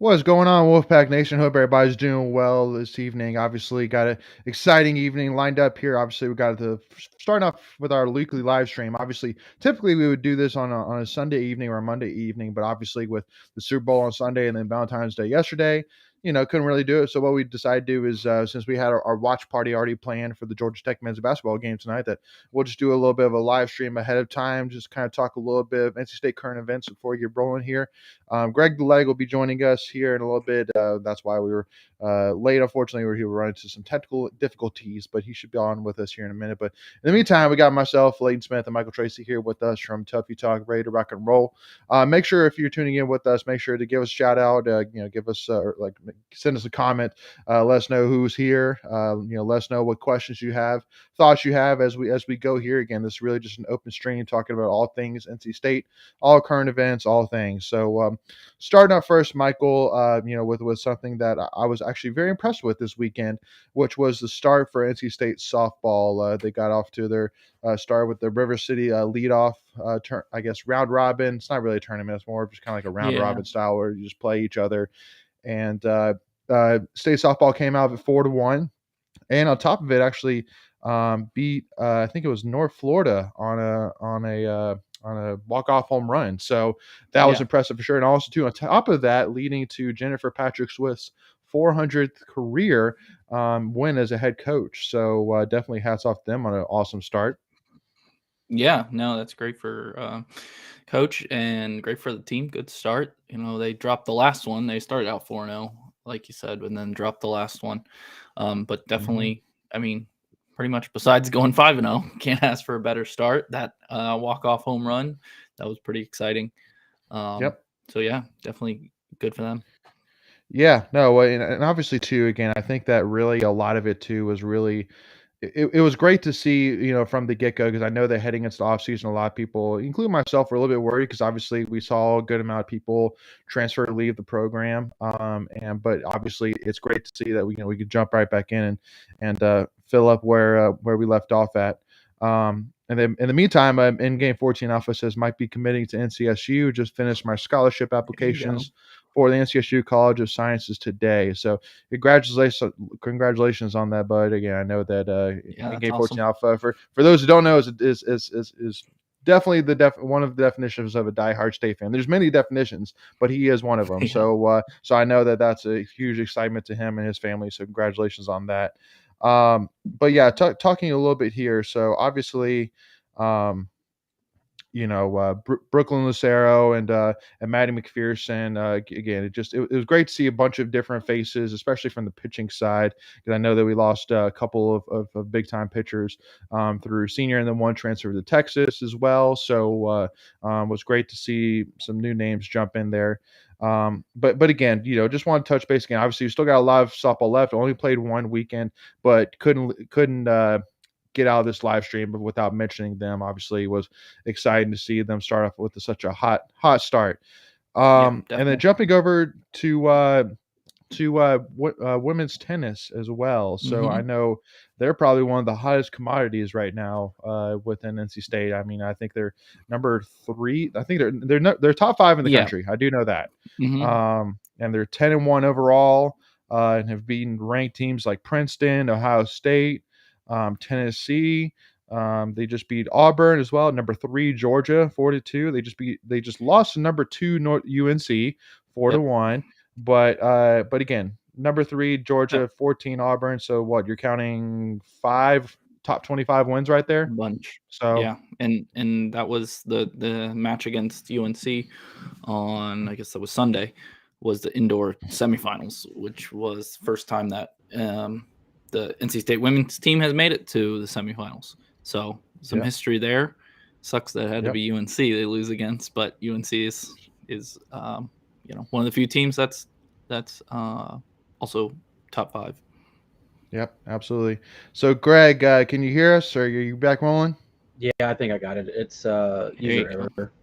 What's going on, Wolfpack Nation? Hope everybody's doing well this evening. Obviously, got an exciting evening lined up here. Obviously, we got the starting off with our weekly live stream. Obviously, typically we would do this on a Sunday evening or a Monday evening, but obviously with the Super Bowl on Sunday and then Valentine's Day yesterday, couldn't really do it. So what we decided to do is, since we had our watch party already planned for the Georgia Tech men's basketball game tonight, that we'll just do a little bit of a live stream ahead of time, just kind of talk a little bit of NC State current events before we get rolling here. Greg the Leg will be joining us here in a little bit. That's why we were late. Unfortunately, he will run into some technical difficulties, but he should be on with us here in a minute. But in the meantime, we got myself, Leighton Smith, and Michael Tracy here with us from Tuffy Talk, ready to rock and roll. Make sure if you're tuning in with us, make sure to give us a shout out. Give us send us a comment. Let us know who's here. Let us know what questions you have, thoughts you have as we go here. Again, this is really just an open stream talking about all things NC State, all current events, all things. So starting out first, Michael, with something that I was actually very impressed with this weekend, which was the start for NC State softball. They got off to their start with the River City leadoff round robin. It's not really a tournament; it's more just kind of like a round robin style where you just play each other. And state softball came out at 4-1, and on top of it, actually beat I think it was North Florida on a walk-off home run. So that was impressive for sure. And also, too, on top of that, leading to Jennifer Patrick Swift's 400th career win as a head coach. So definitely hats off to them on an awesome start. Yeah, no, that's great for coach and great for the team. Good start. They dropped the last one. They started out 4-0, like you said, and then dropped the last one. But definitely, pretty much besides going 5-0, can't ask for a better start. That walk-off home run, that was pretty exciting. So, yeah, definitely good for them. Yeah, no, and obviously, too, again, I think that really a lot of it, too, was really it was great to see, from the get-go, because I know that heading into the offseason, a lot of people, including myself, were a little bit worried because obviously we saw a good amount of people transfer to leave the program. But obviously it's great to see that we could jump right back in and fill up where we left off at. And then in the meantime, in game 14, Alpha says might be committing to NCSU. Just finished my scholarship applications for the NCSU College of Sciences today. So congratulations on that, bud. Again, I know that in game 14 Alpha, for those who don't know, is definitely one of the definitions of a diehard State fan. There's many definitions, but he is one of them. So I know that that's a huge excitement to him and his family. So congratulations on that. But yeah, talking a little bit here. So obviously, Brooklyn Lucero and Maddie McPherson. Again, it was great to see a bunch of different faces, especially from the pitching side, because I know that we lost a couple of big time pitchers through senior, and then one transfer to Texas as well. So it was great to see some new names jump in there. But again, just want to touch base again. Obviously, we still got a lot of softball left. Only played one weekend, but couldn't get out of this live stream without mentioning them. Obviously, it was exciting to see them start off with such a hot start. And then jumping over to women's tennis as well. So I know they're probably one of the hottest commodities right now within NC State. I think they're number 3. I think they're top 5 in the country. I do know that. And they're 10-1 overall, and have beaten ranked teams like Princeton, Ohio State, Tennessee. They just beat Auburn as well. Number 3 Georgia 4-2. They just lost to number 2 UNC 4-1. But again, number 3 Georgia, 14 Auburn. So what, you're counting 5 top 25 wins right there? Bunch. So yeah, and that was the match against UNC on, I guess that was Sunday, was the indoor semifinals, which was first time that the NC State women's team has made it to the semifinals. So some history there. Sucks that it had to be UNC they lose against, but UNC is one of the few teams that's also top 5. Yep, absolutely. So Greg, can you hear us, or are you back rolling? Yeah, I think I got it. It's user error.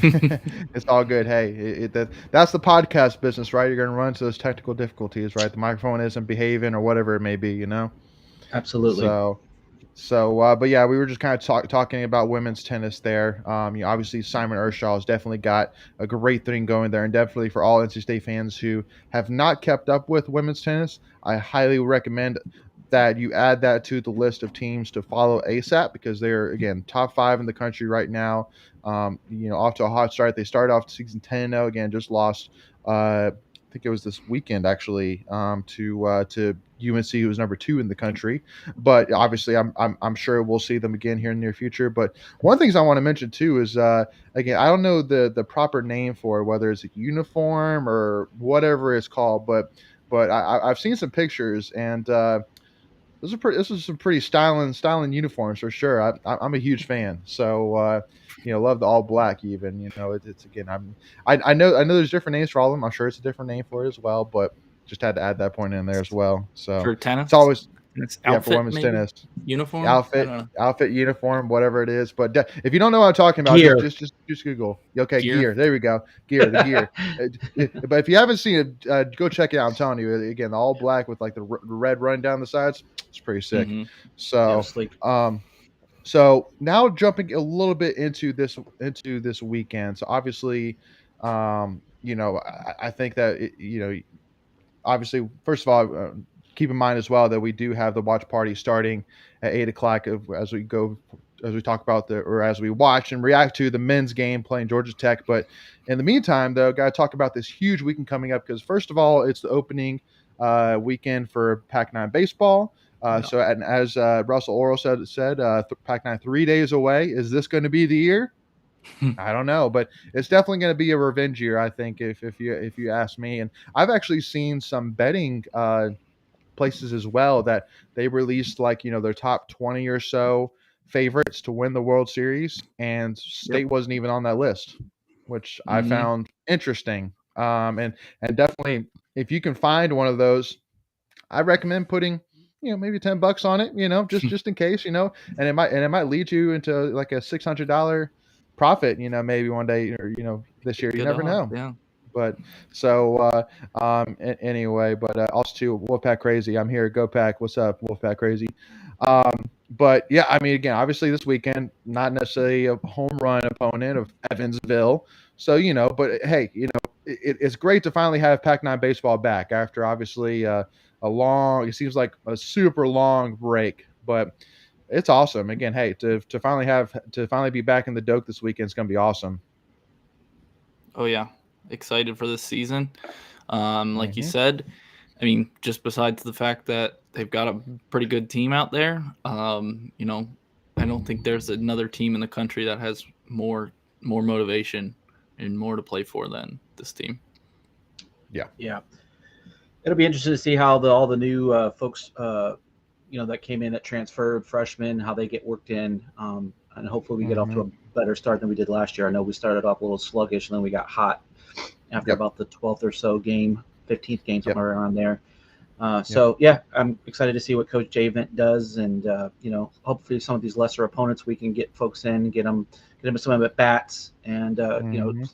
It's all good. Hey, that's the podcast business, right? You're going to run into those technical difficulties, right? The microphone isn't behaving or whatever it may be, Absolutely. So So, but yeah, we were just kind of talking about women's tennis there. Obviously Simon Ershaw has definitely got a great thing going there, and definitely for all NC State fans who have not kept up with women's tennis, I highly recommend that you add that to the list of teams to follow ASAP because they're again top 5 in the country right now. Off to a hot start. They started off season 10-0. Again, just lost. I think it was this weekend actually to UNC, who was number 2 in the country. But obviously, I'm sure we'll see them again here in the near future. But one of the things I want to mention too is again, I don't know the proper name for it, whether it's a uniform or whatever it's called, but I've seen some pictures and this is some pretty styling uniforms for sure. I'm a huge fan, so love the all black. Even it's again, I know there's different names for all of them. I'm sure it's a different name for it as well, but just had to add that point in there as well. So For tennis, it's always it's yeah for outfit, women's maybe tennis uniform. I outfit don't know. outfit uniform whatever it is. But if you don't know what I'm talking about, Gear. just Google. Okay, Gear. gear. There we go. Gear. The gear. But if you haven't seen it, go check it out. I'm telling you, again, the all black with like the red running down the sides. It's pretty sick. Mhm. So, sleep. so now jumping a little bit into this weekend. So obviously, I think that obviously, first of all, keep in mind as well that we do have the watch party starting at 8 o'clock as we talk about as we watch and react to the men's game playing Georgia Tech. But in the meantime, though, got to talk about this huge weekend coming up because first of all, it's the opening weekend for Pac-9 baseball. Yeah. So, and as Russell Oral said, Pac-9 3 days away. Is this going to be the year? I don't know, but it's definitely going to be a revenge year, I think, if you ask me. And I've actually seen some betting places as well that they released like their top 20 or so favorites to win the World Series, and State wasn't even on that list, which I Mhm. found interesting. And definitely, if you can find one of those, I recommend putting maybe $10 on it, just in case, and it might lead you into like a $600 profit, maybe one day or this year. You Good never odds, know. yeah. But so anyway, but also too Wolfpack Crazy. I'm here. Go Pack. What's up, Wolfpack Crazy? But yeah, I mean, again, obviously this weekend, not necessarily a home run opponent of Evansville. So but hey, it's great to finally have Pac-9 baseball back after obviously it seems like a super long break, but it's awesome. Again, hey, to finally be back in the Doak this weekend is going to be awesome. Oh yeah, excited for this season. Like you Mhm. said, I mean, just besides the fact that they've got a pretty good team out there, I don't think there's another team in the country that has more motivation and more to play for than this team. Yeah. It'll be interesting to see how all the new folks, that came in that transferred freshmen, how they get worked in, and hopefully we get off to a better start than we did last year. I know we started off a little sluggish, and then we got hot after about the 12th or so game, 15th game, somewhere around there. So yeah, I'm excited to see what Coach Javent does, and hopefully some of these lesser opponents we can get folks in, get them some at bats, and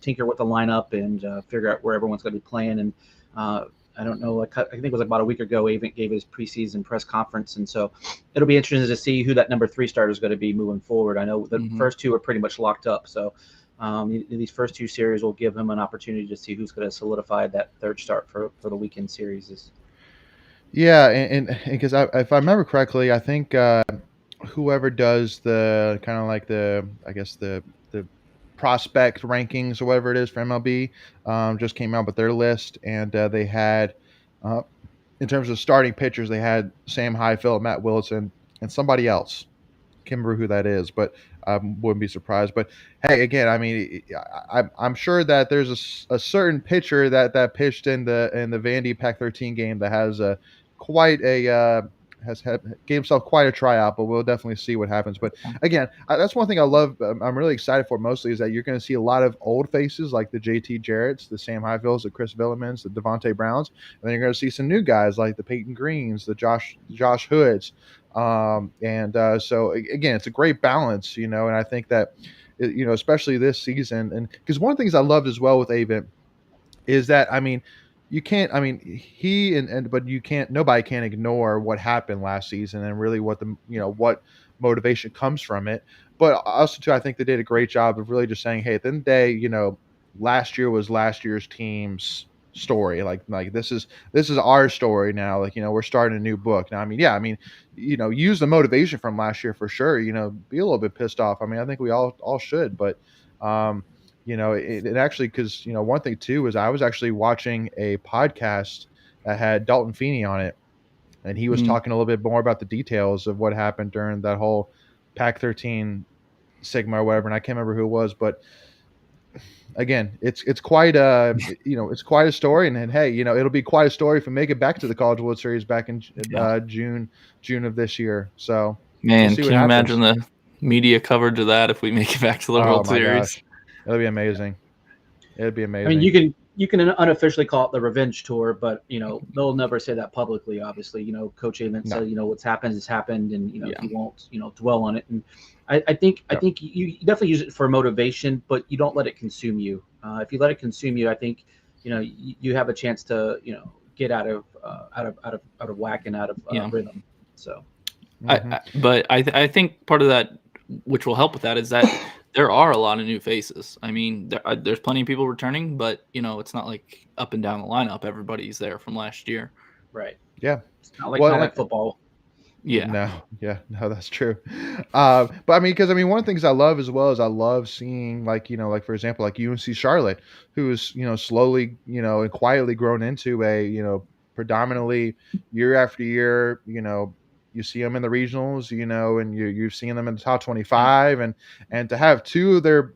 tinker with the lineup and figure out where everyone's going to be playing. And I don't know, I think it was about a week ago, Avent gave his preseason press conference, and so it'll be interesting to see who that number 3 starter is going to be moving forward. I know the first 2 are pretty much locked up, so these first 2 series will give him an opportunity to see who's going to solidify that 3rd start for the weekend series. Yeah, and because if I remember correctly, I think whoever does the kind of like I guess the prospect rankings or whatever it is for MLB just came out with their list, and they had uh, in terms of starting pitchers, they had Sam Highfield, Matt Wilson, and somebody else. Can't remember who that is, but I wouldn't be surprised. But hey, again, I mean, I'm sure that there's a certain pitcher that pitched in the Vandy Pac-13 game that has quite a gave himself quite a tryout. But we'll definitely see what happens. But again, that's one thing I love. I'm really excited for mostly is that you're going to see a lot of old faces like the JT Jarretts, the Sam Highfields, the Chris Villamans, the Devontae Browns, and then you're going to see some new guys like the Peyton Greens, the Josh Hoods. So again, it's a great balance, and I think that, especially this season, and because one of the things I loved as well with Avent is that, I mean, you can't. I mean, but you can't. Nobody can ignore what happened last season and really what what motivation comes from it. But also too, I think they did a great job of really just saying, hey, at the end of the day, last year was last year's team's story. Like this is our story now. Like we're starting a new book now. I mean, yeah, I mean, use the motivation from last year for sure. Be a little bit pissed off. I mean, I think we all should, but um it actually, because one thing too is I was actually watching a podcast that had Dalton Feeney on it, and he was Mm. talking a little bit more about the details of what happened during that whole Pac 13 Sigma or whatever, and I can't remember who it was, but again, it's quite it's quite a story, and hey, it'll be quite a story if we make it back to the College World Series back in Yeah. June of this year. So we'll Man, see what can you happens. imagine the media coverage of that if we make it back to the Oh World my Series? gosh, it'll be amazing. It'd be amazing. I mean, you can unofficially call it the revenge tour, but they'll never say that publicly. Obviously, Coach Avent said what's happened has happened, and he won't dwell on it. And I think you definitely use it for motivation, but you don't let it consume you. If you let it consume you, I think you have a chance to get out of whack and out of rhythm. So, but I think part of that, which will help with that, is that there are a lot of new faces. I mean, there's plenty of people returning, but it's not like up and down the lineup everybody's there from last year. Right. Yeah. It's not like football. Yeah. No, that's true. But I mean, because one of the things I love as well is I love seeing like for example, like UNC Charlotte, who is slowly and quietly grown into a predominantly year after year you see them in the regionals, and you're seeing them in the top 25, and to have two of their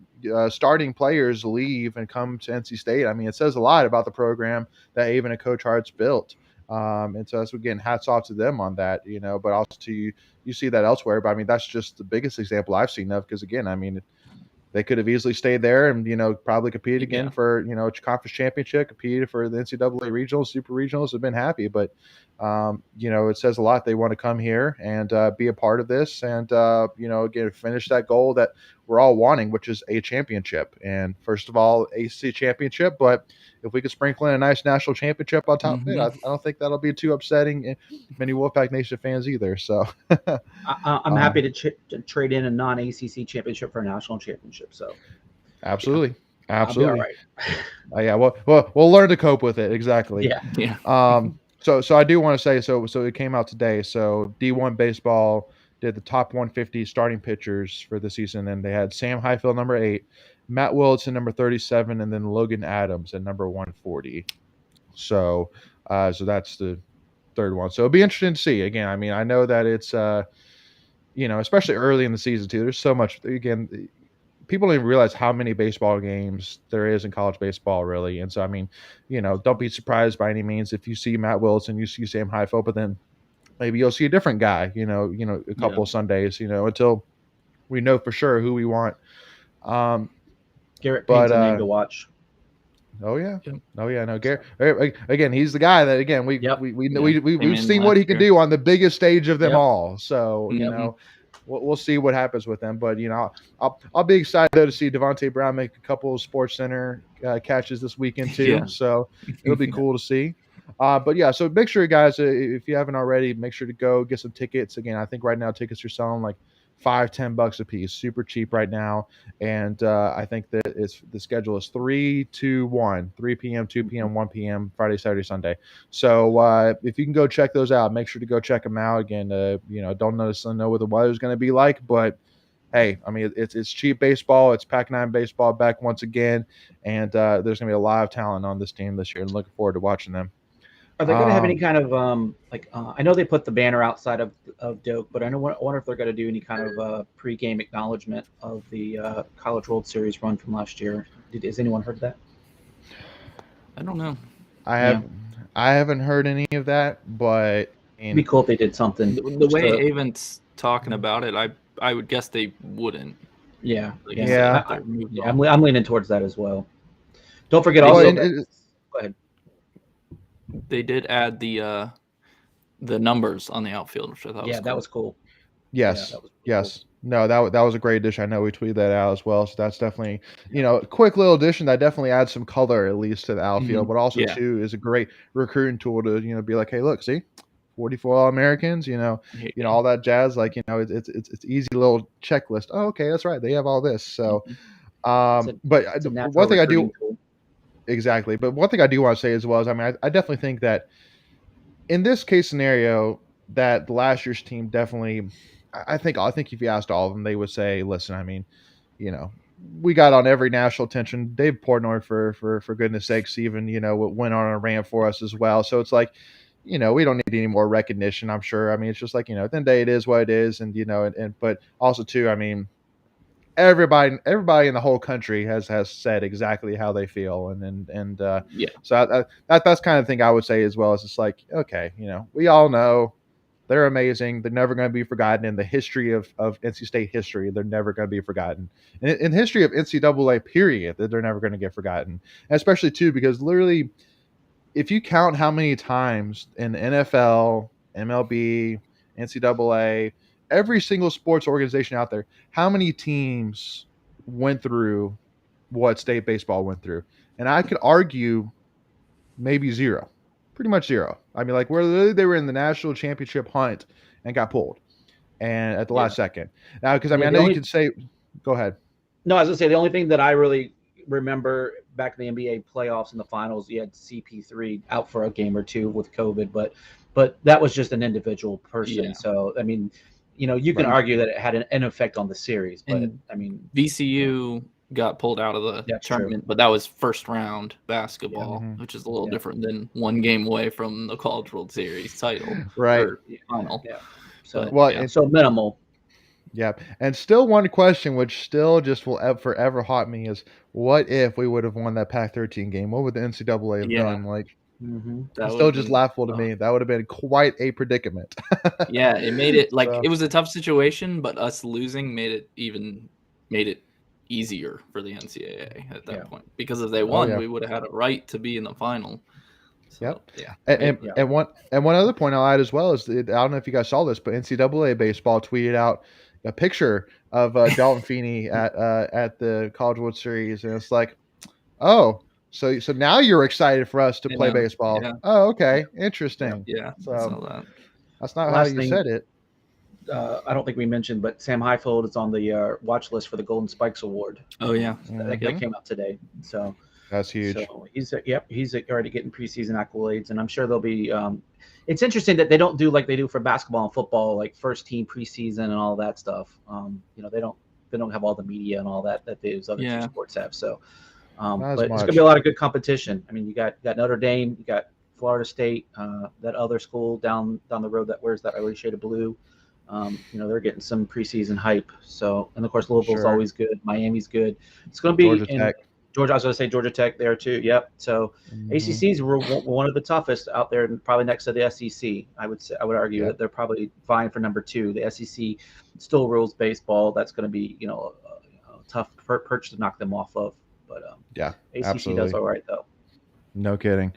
starting players leave and come to NC State, I mean, it says a lot about the program that Avon and Coach Hart's built. And so that's, again, hats off to them on that, but also to you see that elsewhere. But I mean, that's just the biggest example I've seen of, because again, I mean, they could have easily stayed there and, probably competed again for, conference championship, competed for the NCAA regionals, super regionals, have been happy. But, it says a lot. They want to come here and be a part of this and, again, finish that goal that we're all wanting, which is a championship. And first of all, ACC championship. But if we could sprinkle in a nice national championship on top of it, I don't think that'll be too upsetting many Wolfpack Nation fans either. So I'm happy to trade in a non-ACC championship for a national championship. So absolutely. I'll be all right. Yeah, we'll learn to cope with it. Exactly. Yeah. So I do want to say, so it came out today. So D1 baseball did the top 150 starting pitchers for the season, and they had Sam Highfield number 8, Matt Willitson number 37, and then Logan Adams at number 140. So that's the third one. So it'll be interesting to see. Again, I mean, I know that it's especially early in the season too. There's so much. Again, people don't even realize how many baseball games there is in college baseball, really. And so, I mean, don't be surprised by any means if you see Matt Willitson, you see Sam Highfield, but then maybe you'll see a different guy, a couple of Sundays, until we know for sure who we want. Garrett Payne's a name to watch. Oh yeah. No, Garrett. Again, he's the guy that we've seen what he can do on the biggest stage of them all. So we'll see what happens with them. But I'll be excited though to see Devontae Brown make a couple of Sports Center catches this weekend too. Yeah. So it'll be cool to see. But yeah, so make sure, guys, if you haven't already, make sure to go get some tickets. Again, I think right now tickets are selling like $5-10 a piece, super cheap right now. And I think that the schedule is 3, 2, 1, 3 p.m., 2 p.m., 1 p.m., Friday, Saturday, Sunday. So if you can go check those out, make sure to go check them out. Again, don't necessarily know what the weather's going to be like, but hey, I mean, it's cheap baseball. It's Pac-9 baseball back once again. And there's going to be a lot of talent on this team this year, and looking forward to watching them. Are they going to have any kind of I know they put the banner outside of Doak, but I wonder if they're going to do any kind of pre-game acknowledgement of the College World Series run from last year. Has anyone heard that? I don't know. I haven't heard any of that, but it'd be cool if they did something. The way Avon's talking about it, I would guess they wouldn't. Yeah. I'm leaning towards that as well. Don't forget also. Go ahead. They did add the numbers on the outfield, which I thought was cool. That was cool. Yes. Yeah, that was yes. No, that was a great addition. I know we tweeted that out as well. So that's definitely, a quick little addition that definitely adds some color at least to the outfield, but also Yeah. too is a great recruiting tool to, be like, hey, look, see, 44 All-Americans, all that jazz. Like, it's easy little checklist. Oh, okay, that's right. They have all this. So, but It's a natural one thing I do recruiting tool. exactly, but one thing I do want to say as well is, I mean, I definitely think that in this case scenario, that the last year's team definitely, I think if you asked all of them, they would say, listen, I mean, you know, we got on every national attention. Dave Portnoy, for goodness sakes, even went on a rant for us as well. So it's like, we don't need any more recognition. I'm sure. I mean, it's just like, at the end of the day, it is what it is, and but also too, I mean, everybody in the whole country has said exactly how they feel, Yeah. so that's kind of thing I would say as well. As it's like, okay, we all know they're amazing. They're never going to be forgotten in the history of NC State history. They're never going to be forgotten in history of NCAA period. That they're never going to get forgotten, and especially too because literally, if you count how many times in the NFL, MLB, NCAA, every single sports organization out there, how many teams went through what state baseball went through? And I could argue maybe zero, pretty much zero. I mean, like where they were in the national championship hunt and got pulled, and at the last second. Now, because I mean, I know you can say, go ahead. No, I was gonna say the only thing that I really remember back in the NBA playoffs and the finals, you had CP3 out for a game or two with COVID, but that was just an individual person. Yeah. So I mean, you can argue that it had an effect on the series, but I mean, VCU got pulled out of the tournament, but that was first round basketball, which is a little different than one game away from the College World Series title, right? Final. Yeah. So so minimal. Yeah, and still one question which still just will forever haunt me is, what if we would have won that Pac-13 game? What would the NCAA have done? Like, it's still just laughable to me. That would have been quite a predicament. Yeah, it made it like it was a tough situation, but us losing made it easier for the NCAA at that point, because if they won, we would have had a right to be in the final. So, and one other point I'll add as well is I don't know if you guys saw this, but NCAA baseball tweeted out a picture of Dalton Feeney at the College World Series, and it's like, oh, so now you're excited for us to play baseball? Yeah. Oh, okay, interesting. Yeah, so that's not how you said it. I don't think we mentioned, but Sam Highfield is on the watch list for the Golden Spikes Award. Oh yeah, that came out today. So that's huge. So he's already getting preseason accolades, and I'm sure there'll be. It's interesting that they don't do like they do for basketball and football, like first team preseason and all that stuff. They don't have all the media and all that those other two sports have. So, but it's gonna be a lot of good competition. I mean, you got Notre Dame, you got Florida State, that other school down the road that wears that early shade of blue. They're getting some preseason hype. So, and of course, Louisville's always good. Miami's good. It's going to be Georgia. I was going to say Georgia Tech there too. Yep. So, ACCs were one of the toughest out there, and probably next to the SEC. I would argue that they're probably vying for number 2. The SEC still rules baseball. That's going to be a tough perch to knock them off of. But ACC absolutely does all right though. No kidding.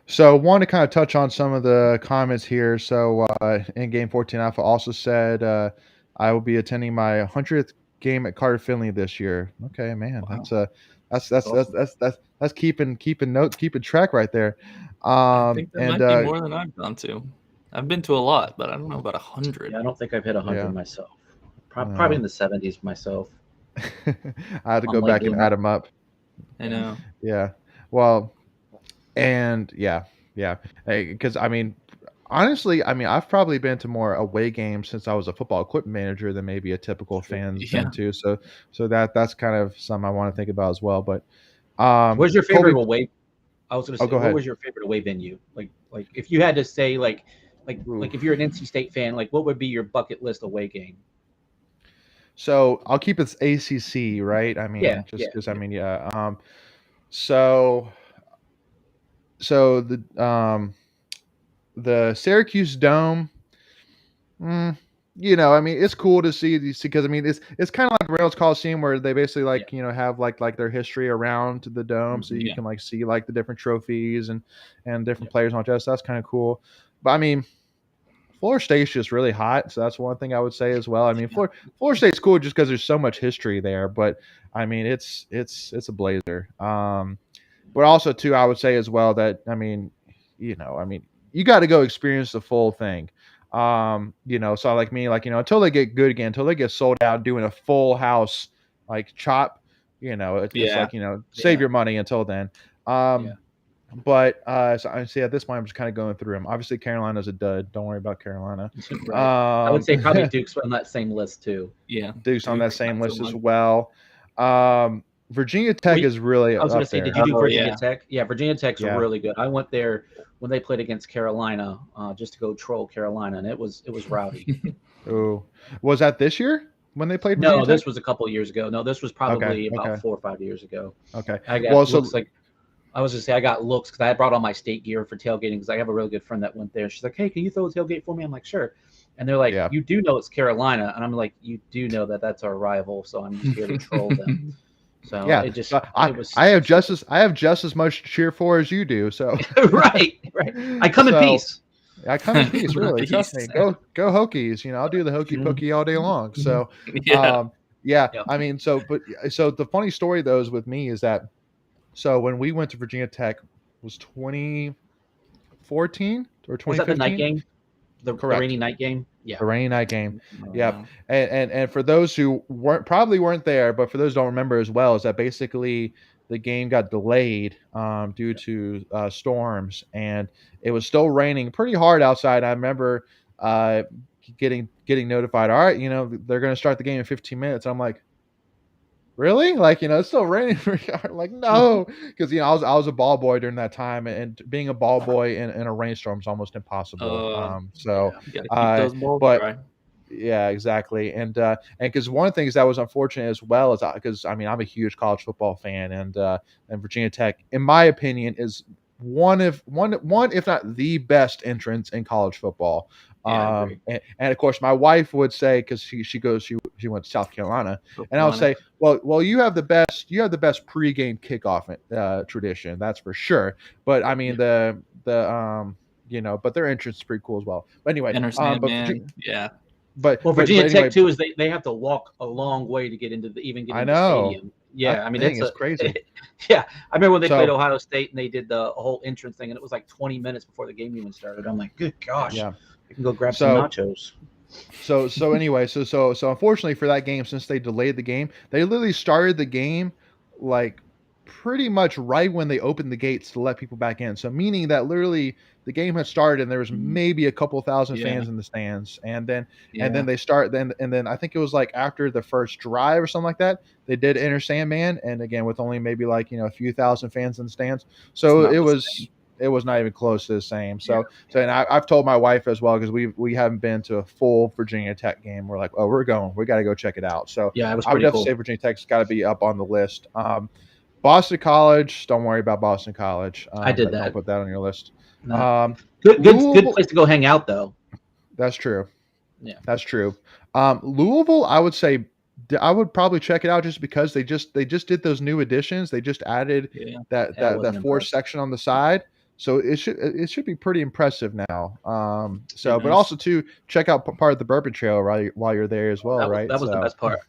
So, want to kind of touch on some of the comments here. So, in Game 14 Alpha also said, I will be attending my 100th game at Carter Finley this year. Okay, man, wow. that's keeping track right there. I think that might be more than I've gone to. I've been to a lot, but I don't know about 100. Yeah, I don't think I've hit 100 myself. Probably in the 70s myself. I have to go back and add them up. I know. Yeah. Well. And because I mean, honestly, I've probably been to more away games since I was a football equipment manager than maybe a typical fan's been to. So that's kind of something I want to think about as well. But what's your favorite away? I was going to say, what was your favorite away venue? Like if you had to say like if you're an NC State fan, like what would be your bucket list away game? So I'll keep it ACC, right? I mean, because I mean, So the Syracuse Dome, I mean, it's cool to see these because I mean it's kind of like Reynolds Coliseum where they basically have like their history around the dome, so you can like see like the different trophies and different players on just that's kind of cool. But I mean, Florida State's just really hot, so that's one thing I would say as well. I mean, Florida State's cool just because there's so much history there, but I mean, it's a blazer. But also too, I would say as well that I mean, you got to go experience the full thing. So like me, like until they get good again, until they get sold out, doing a full house like chop, it's like save your money until then. But so I see at this point I'm just kind of going through them. Obviously, Carolina's a dud. Don't worry about Carolina. Right. I would say probably Duke's on that same list too. Yeah, Duke's on that same list as well. Virginia Tech is really. I was going to say, did you do Virginia yeah. Tech? Yeah, Virginia Tech's really good. I went there when they played against Carolina, just to go troll Carolina, and it was rowdy. Oh, was that this year when they played? Virginia No, Tech? this was a couple of years ago. No, this was probably about 4 or 5 years ago. Okay. I got looks like. I was going to say I got looks because I brought all my state gear for tailgating because I have a really good friend that went there. She's like, "Hey, can you throw a tailgate for me?" I'm like, "Sure." And they're like, "You do know it's Carolina," and I'm like, "You do know that that's our rival, so I'm just here to troll them." So yeah, it just I have just as much to cheer for as you do. So right. I come in peace. I come in peace, really. Trust me. Go Hokies. I'll do the hokey pokey all day long. So I mean, so the funny story though is with me is that so when we went to Virginia Tech was 2014 or 2015. Was that the night game? The rainy night game? Yeah. The rainy night game. Yep. And for those who probably weren't there, but for those who don't remember as well, is that basically the game got delayed due to storms, and it was still raining pretty hard outside. I remember getting notified, all right, they're going to start the game in 15 minutes. I'm like, really? Like, it's still raining. Like, no, because I was a ball boy during that time, and being a ball boy in a rainstorm is almost impossible. But yeah, exactly. And because one of the things that was unfortunate as well is because I'm a huge college football fan, and Virginia Tech, in my opinion, is one if not the best entrance in college football. And of course my wife would say, because she went to South Carolina, and I would say, well you have the best pregame kickoff tradition, that's for sure, but I mean the but their entrance is pretty cool as well. But anyway, Virginia Tech too is they have to walk a long way to get into the stadium. Yeah, I mean it's crazy. Yeah, I remember when they played Ohio State and they did the whole entrance thing, and it was like 20 minutes before the game even started. I'm like, good gosh. Yeah. You can go grab some nachos. So anyway, so unfortunately for that game, since they delayed the game, they literally started the game like pretty much right when they opened the gates to let people back in. So meaning that literally the game had started and there was maybe a couple thousand fans in the stands, and then they start and then I think it was like after the first drive or something like that, they did Enter Sandman, and again with only maybe like a few thousand fans in the stands. So it was not even close to the same. So and I've told my wife as well, because we haven't been to a full Virginia Tech game. We're like, we got to go check it out. So yeah, it was I would definitely say Virginia Tech's got to be up on the list. Boston College, don't worry about Boston College. I did that. I'll put that on your list. No. Good place to go hang out though. That's true. Yeah, that's true. Louisville, I would say I would probably check it out just because they just did those new additions. They just added that fourth section on the side. So it should be pretty impressive now. But also to check out part of the Bourbon Trail while you're there as well, right? That was the best part.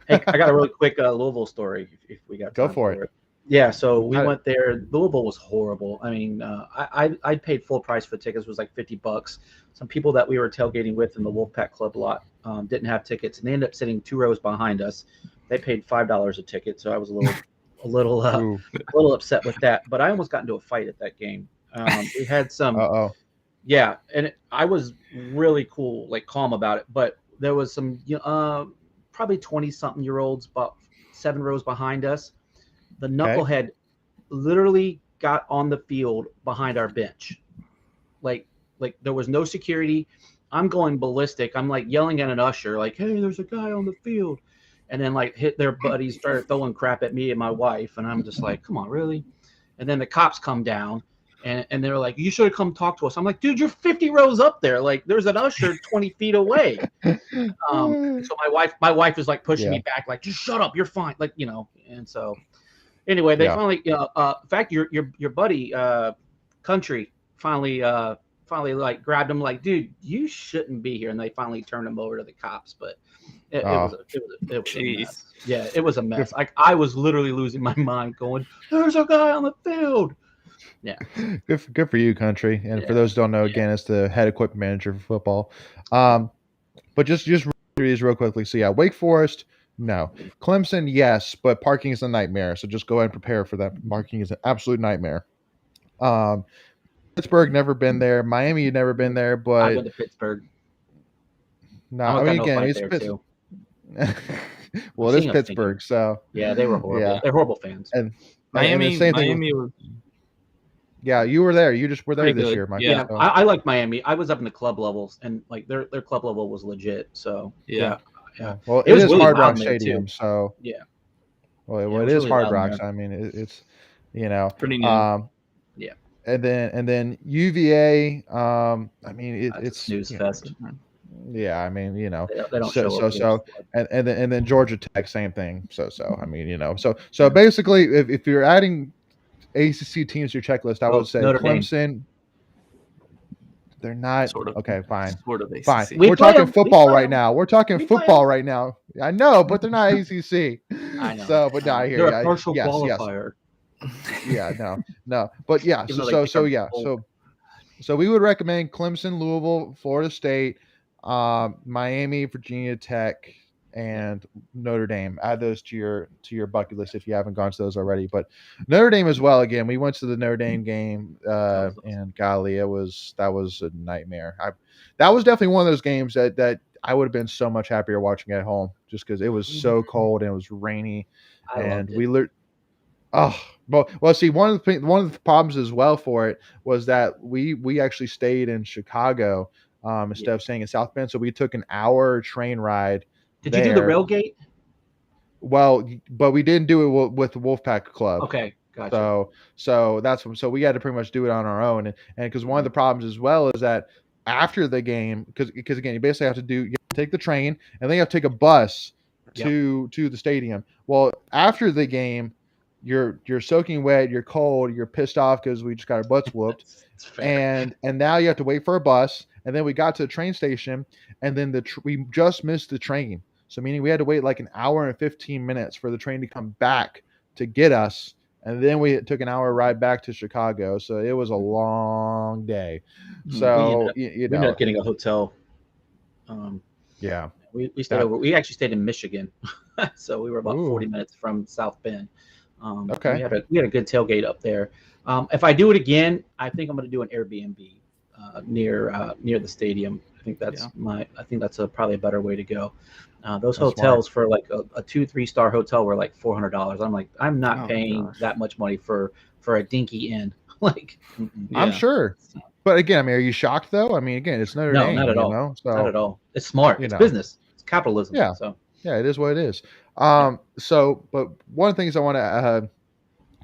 Hey, I got a really quick Louisville story if we got time. Go for it. Yeah, so we went there. Louisville was horrible. I mean, I paid full price for the tickets. It was like $50. Some people that we were tailgating with in the Wolfpack Club lot didn't have tickets, and they ended up sitting 2 rows behind us. They paid $5 a ticket, so I was a little upset with that. But I almost got into a fight at that game. We had some. Yeah, and I was really cool, like calm about it. But there was some probably 20-something-year-olds about 7 rows behind us. The knucklehead literally got on the field behind our bench. Like there was no security. I'm going ballistic. I'm like yelling at an usher, like, hey, there's a guy on the field. And then like hit their buddies, started throwing crap at me and my wife. And I'm just like, come on, really? And then the cops come down and they're like, you should have come talk to us. I'm like, dude, you're 50 rows up there. Like there's an usher 20 feet away. So my wife is like pushing me back, like, just shut up. You're fine. Like, and so anyway, they finally, in fact, your buddy, Country, finally finally like grabbed him, like, dude, you shouldn't be here, and they finally turned him over to the cops. But it was a mess. Yeah, it was a mess. I was literally losing my mind, going, "There's a guy on the field." Yeah, good for you, country. And for those who don't know, again, it's the head equipment manager for football. But just these real quickly. So yeah, Wake Forest, no. Clemson, yes, but parking is a nightmare. So just go ahead and prepare for that. Parking is an absolute nightmare. Pittsburgh, never been there. Miami, never been there. But I went to Pittsburgh. No, I mean again, it's Pittsburgh. Well, it is Pittsburgh, so yeah, they were horrible. Yeah. They're horrible fans. And Miami was. Yeah, you were there. You just were there this year, Mike. Yeah, so. I like Miami. I was up in the club levels, and like their club level was legit. So yeah. Well, it is really Hard Rock Stadium, so yeah. Well, it is really Hard Rock. So, I mean, it's pretty new. Yeah. And then UVA. I mean, it's snooze fest. Yeah, I mean, they don't show up. And then Georgia Tech, same thing. So I mean, so basically, if you're adding ACC teams to your checklist, I would say Notre Clemson. Dame. They're not sort of, okay. Fine, sort of ACC. Fine. We're talking football right now. We're talking football right now. I know, but they're not ACC. I know. So, but I hear they're a partial qualifier. Yes. Yeah, no, but yeah. So we would recommend Clemson, Louisville, Florida State, Miami, Virginia Tech, and Notre Dame. Add those to your bucket list if you haven't gone to those already. But Notre Dame as well. Again, we went to the Notre Dame game, and golly, that was a nightmare. That was definitely one of those games that I would have been so much happier watching at home, just because it was so cold and it was rainy, and we learned. Oh, well. See, one of the problems as well for it was that we actually stayed in Chicago instead of staying in South Bend, so we took an hour train ride. Did you do the railgate? Well, but we didn't do it with the Wolfpack Club. Okay, gotcha. So we had to pretty much do it on our own, and because one of the problems as well is that after the game, because again, you basically have to take the train and then you have to take a bus to the stadium. Well, after the game, you're soaking wet, you're cold, you're pissed off because we just got our butts whooped, and now you have to wait for a bus. And then we got to the train station, and then we just missed the train. So meaning we had to wait like an hour and 15 minutes for the train to come back to get us. And then we took an hour ride back to Chicago. So it was a long day. So we ended up getting a hotel. We stayed over. We actually stayed in Michigan. So we were about 40 minutes from South Bend. Okay. We had a good tailgate up there. If I do it again, I think I'm going to do an Airbnb. Near the stadium. I think that's probably a better way to go. Those hotels for like a 2-3 star hotel were like $400. I'm like, I'm not paying that much money for a dinky inn. Like, I'm sure. But again, I mean, are you shocked though? I mean, again, it's Notre Dame. Not at all. Not at all. It's smart. It's business. It's capitalism. Yeah. So yeah, it is what it is. But one of the things I want to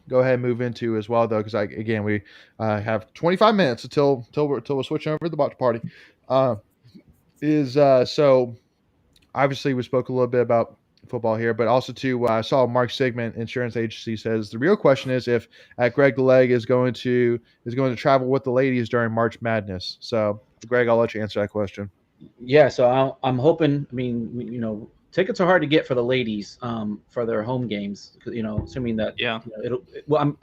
go ahead and move into as well, though, because we have 25 minutes until we're switching over to the watch party. So obviously we spoke a little bit about football here, but also too, I saw Mark Sigmund, insurance agency, says the real question is if Greg the Leg is going to travel with the ladies during March Madness. So Greg, I'll let you answer that question. Yeah, so I'm hoping. I mean, tickets are hard to get for the ladies for their home games, assuming that I'm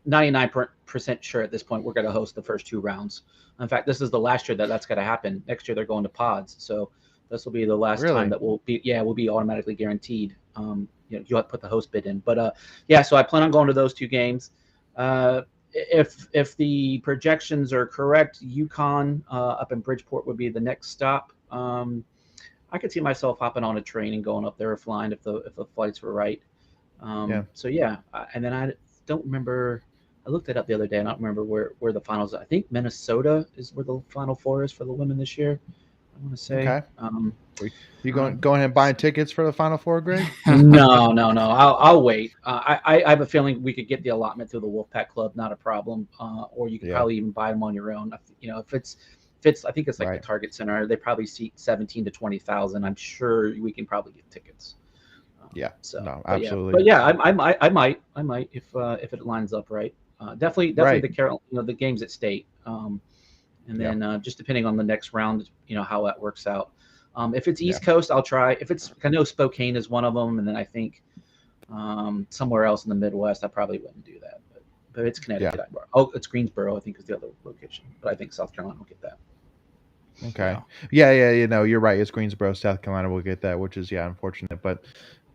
99% sure at this point we're going to host the first 2 rounds. In fact, this is the last year that's going to happen. Next year they're going to pods, so this will be the last time that we'll be automatically guaranteed. You have to put the host bid in, but so I plan on going to those 2 games. If the projections are correct, UConn up in Bridgeport would be the next stop. I could see myself hopping on a train and going up there or flying if the flights were right. So and then I don't remember. I looked it up the other day. I don't remember where the finals. I think Minnesota is where the Final Four is for the women this year. I want to say. Okay. You going ahead and buying tickets for the Final Four, Greg? No. I'll wait. I have a feeling we could get the allotment through the Wolfpack Club, not a problem. Or you could probably even buy them on your own. If it's I think it's like the Target Center. They probably seat 17 to 20,000. I'm sure we can probably get tickets. Absolutely. I might if it lines up right. Definitely the Carol, the games at State. and then just depending on the next round, how that works out. If it's East Coast, I'll try. If it's, I know Spokane is one of them, and then I think somewhere else in the Midwest, I probably wouldn't do that. But it's Connecticut. Oh, it's Greensboro, I think, is the other location. But I think South Carolina will get that. Okay. Yeah. You're right. It's Greensboro, South Carolina will get that, which is unfortunate, but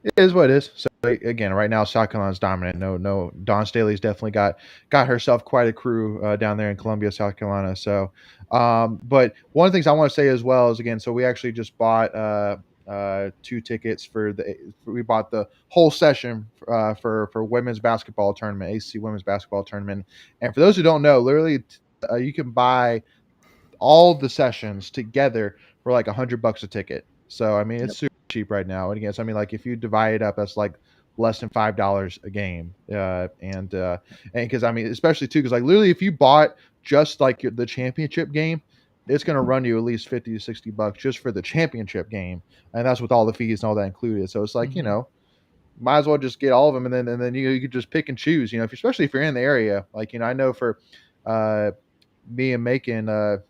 it is what it is. So again, right now South Carolina's dominant. No, Dawn Staley's definitely got herself quite a crew down there in Columbia, South Carolina. So, but one of the things I want to say as well is, again, so we actually just bought 2 tickets we bought the whole session for women's basketball tournament, ACC women's basketball tournament. And for those who don't know, literally you can buy all the sessions together for like $100 a ticket. So I mean, it's super cheap right now. And again, so I mean, like if you divide it up, that's like less than $5 a game. And because I mean, especially too, because like literally, if you bought just like the championship game, it's going to run you at least $50 to $60 just for the championship game, and that's with all the fees and all that included. So it's like might as well just get all of them, and then you could just pick and choose. Especially if you're in the area. Like I know for me and Macon,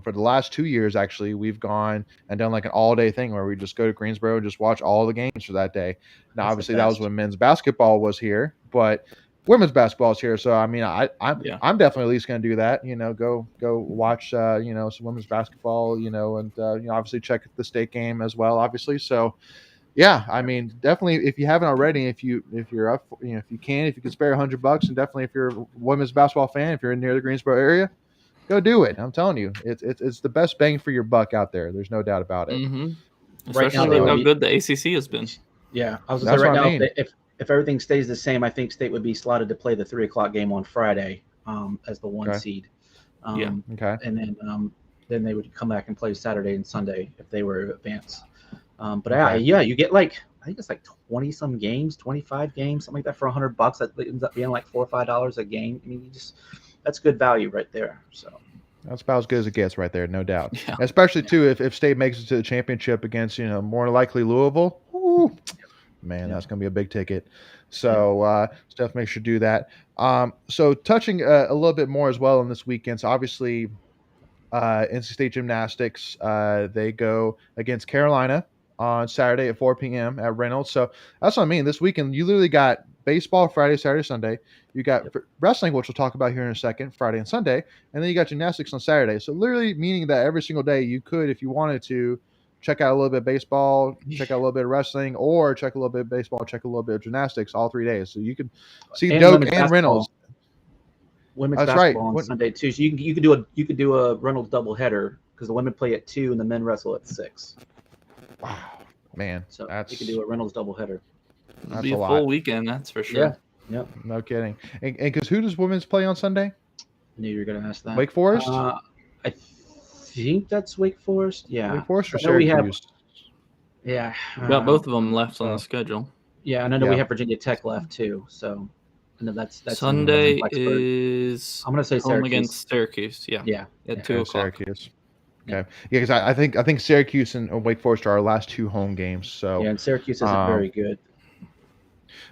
for the last 2 years, actually, we've gone and done like an all-day thing where we just go to Greensboro and just watch all the games for that day. Now, obviously, that was when men's basketball was here, but women's basketball is here. So, I mean, I'm definitely at least going to do that. Go watch some women's basketball. And obviously check the state game as well. Obviously, so. Yeah, I mean, definitely. If you haven't already, if you're up, if you can spare $100, and definitely if you're a women's basketball fan, if you're near the Greensboro area, go do it. I'm telling you, it's the best bang for your buck out there. There's no doubt about it. Mm-hmm. Especially how good the ACC has been. Yeah, I was going to say right now, if everything stays the same, I think State would be slotted to play the 3:00 game on Friday as the 1 seed. Okay. And then they would come back and play Saturday and Sunday if they were advanced. But you get like, I think it's like 20 some games, 25 games, something like that for $100. That ends up being like $4 or $5 a game. I mean, that's good value right there. So that's about as good as it gets right there, no doubt. Yeah. Especially too if State makes it to the championship against more likely Louisville. Ooh, man, that's going to be a big ticket. So definitely make sure to do that. So touching a little bit more as well on this weekend. So obviously, NC State Gymnastics they go against Carolina on Saturday at 4 p.m. at Reynolds. So that's what I mean. This weekend, you literally got baseball Friday, Saturday, Sunday. You got wrestling, which we'll talk about here in a second, Friday and Sunday. And then you got gymnastics on Saturday. So literally meaning that every single day you could, if you wanted to, check out a little bit of baseball, check out a little bit of wrestling, or check a little bit of baseball, check a little bit of gymnastics all 3 days. So you can see Doak and Reynolds. Women's basketball on Sunday too. So you could do a Reynolds doubleheader because the women play at 2 and the men wrestle at 6. Wow, man! So you can do a Reynolds doubleheader. It'll be a full weekend, that's for sure. Yeah. No kidding. And because who does women's play on Sunday? I knew you were going to ask that. Wake Forest. I think that's Wake Forest. Yeah. Wake Forest or Syracuse. We got both of them left on the schedule. Yeah, and I know we have Virginia Tech left too. So. And that's Sunday is. I'm going to say home against Syracuse. Yeah. At 2:00. Syracuse. Okay. Yeah, because I think Syracuse and Wake Forest are our last 2 home games. So and Syracuse isn't very good.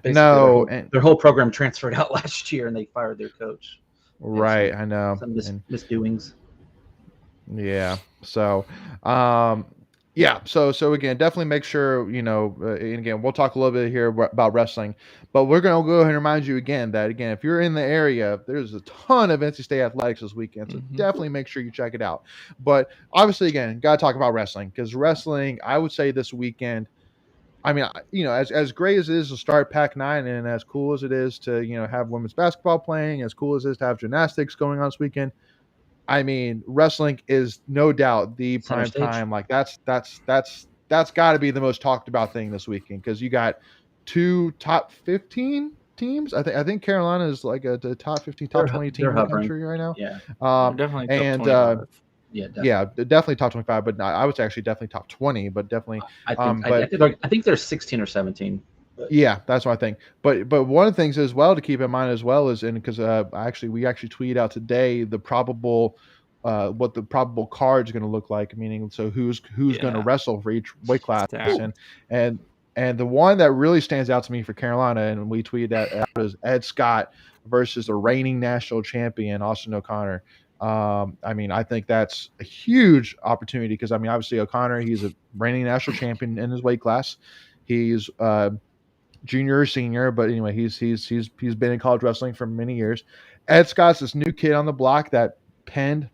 Basically, their whole program transferred out last year, and they fired their coach. Right, I know. Some misdoings. Yeah. So, So again, definitely make sure, and again, we'll talk a little bit here about wrestling, but we're going to go ahead and remind you again that, again, if you're in the area, there's a ton of NC State athletics this weekend. So definitely make sure you check it out. But obviously, again, got to talk about wrestling, because wrestling, I would say this weekend, I mean, as great as it is to start Pac-9 and as cool as it is to, have women's basketball playing, as cool as it is to have gymnastics going on this weekend, I mean, wrestling is no doubt the prime time. Like that's got to be the most talked about thing this weekend, because you got 2 top 15 teams. I think Carolina is like the top 15, top 20 team in the country right now. Yeah, definitely. And definitely top 25, but I would say actually definitely top 20, but definitely. I think there's 16 or 17. Yeah, that's what I think. But one of the things as well to keep in mind as well is, and because we actually tweeted out today the probable what the probable card is going to look like, meaning so who's going to wrestle for each weight class, and the one that really stands out to me for Carolina, and we tweeted that out, is Ed Scott versus the reigning national champion Austin O'Connor. I mean, I think that's a huge opportunity because I mean, obviously O'Connor, he's a reigning national champion in his weight class. He's junior or senior, but anyway, he's been in college wrestling for many years. Ed Scott's this new kid on the block that pinned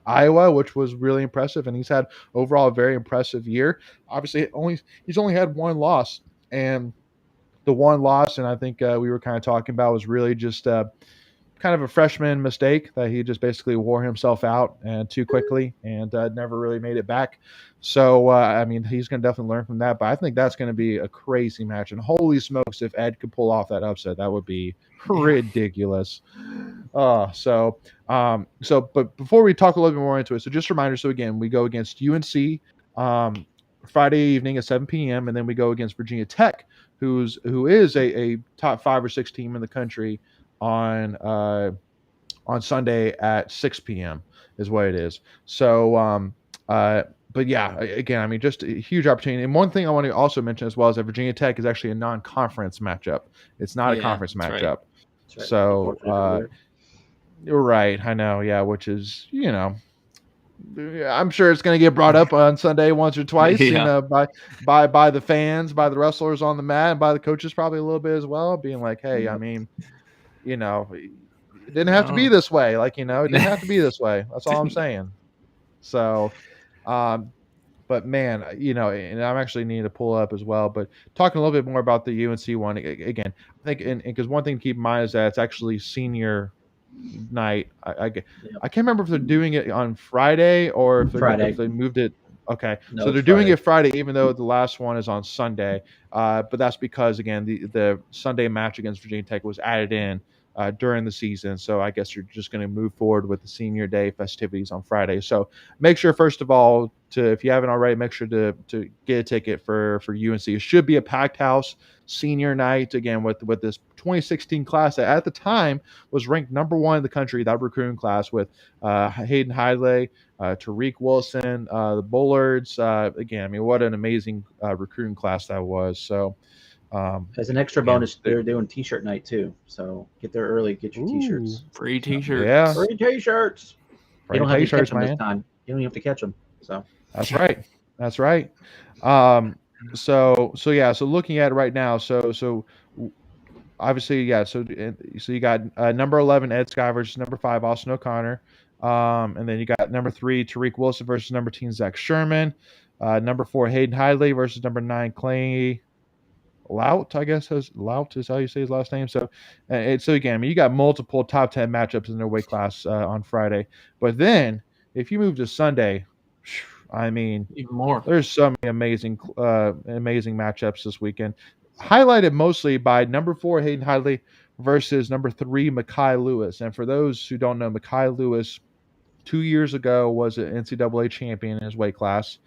Iowa, which was really impressive, and he's had overall a very impressive year. Obviously, he's only had one loss, and the one loss, and I think we were kind of talking about was really just kind of a freshman mistake that he just basically wore himself out and too quickly and never really made it back. So I mean, he's going to definitely learn from that. But I think that's going to be a crazy match. And holy smokes, if Ed could pull off that upset, that would be ridiculous. But before we talk a little bit more into it, so just a reminder. So again, we go against UNC Friday evening at 7 p.m. and then we go against Virginia Tech, who is a top 5 or 6 team in the country on Sunday at 6 p.m. is what it is. So, but yeah, again, I mean, just a huge opportunity. And one thing I want to also mention as well is that Virginia Tech is actually a non-conference matchup. It's not a conference matchup. Right. Right. So, you're right. I know. Yeah, which is, I'm sure it's going to get brought up on Sunday once or twice, by the fans, by the wrestlers on the mat, and by the coaches probably a little bit as well, being like, hey, I mean, it didn't have to be this way. Like, it didn't have to be this way. That's all I'm saying. So, but man, and I'm actually needing to pull up as well, but talking a little bit more about the UNC one again, I think, because one thing to keep in mind is that it's actually senior night. I can't remember if they're doing it on Friday or if they moved it. Okay, no, so they're doing it Friday, even though the last one is on Sunday. But that's because again, the Sunday match against Virginia Tech was added in during the season. So I guess you're just going to move forward with the senior day festivities on Friday. So make sure, first of all, if you haven't already, make sure to get a ticket for UNC. It should be a packed house senior night again with this 2016 class that at the time was ranked number 1 in the country, that recruiting class with Hayden Hidlay, Tariq Wilson, the Bullards. Again, I mean, what an amazing recruiting class that was. So as an extra bonus, they're doing t-shirt night too. So get there early, get your t-shirts. Free t-shirts. Yeah. Free t-shirts. You don't have to catch them this time. You don't have to catch them. So that's right. That's right. So looking at it right now, so obviously, so you got number 11 Ed Sky versus number 5 Austin O'Connor, and then you got number 3 Tariq Wilson versus number 10 Zach Sherman, number 4 Hayden Hidlay versus number 9 Clay Lout, I guess Lout is how you say his last name. So again, I mean, you got multiple top 10 matchups in their weight class on Friday, but then if you move to Sunday, I mean, even more. There's so many amazing matchups this weekend, highlighted mostly by number 4 Hayden Hidlay versus number 3 Mekhi Lewis. And for those who don't know, Mekhi Lewis 2 years ago was an NCAA champion in his weight class.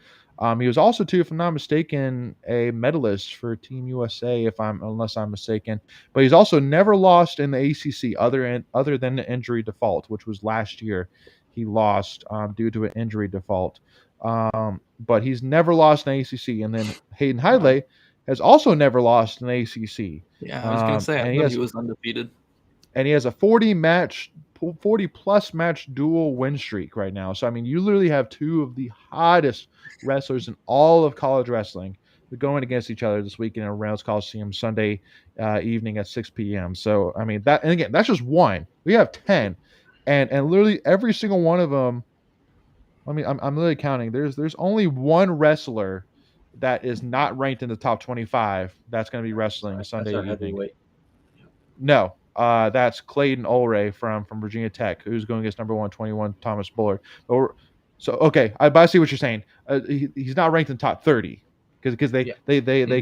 He was also, too, if I'm not mistaken, a medalist for Team USA, unless I'm mistaken. But he's also never lost in the ACC other than the injury default, which was last year. He lost due to an injury default. But he's never lost in the ACC. And then Hayden Hidlay has also never lost in the ACC. Yeah, I was going to say, I thought he was undefeated. And he has a 40-plus match dual win streak right now. So, I mean, you literally have 2 of the hottest wrestlers in all of college wrestling going against each other this weekend at Reynolds Coliseum Sunday evening at 6 p.m. So, I mean, and again, that's just one. We have 10. And literally every single one of them, I mean, I'm literally counting. There's only one wrestler that is not ranked in the top 25 that's going to be wrestling Sunday evening. No. That's Clayton Ulray from Virginia Tech, who's going against number 121 Thomas Bullard. So okay, I see what you're saying. He's not ranked in top 30 because they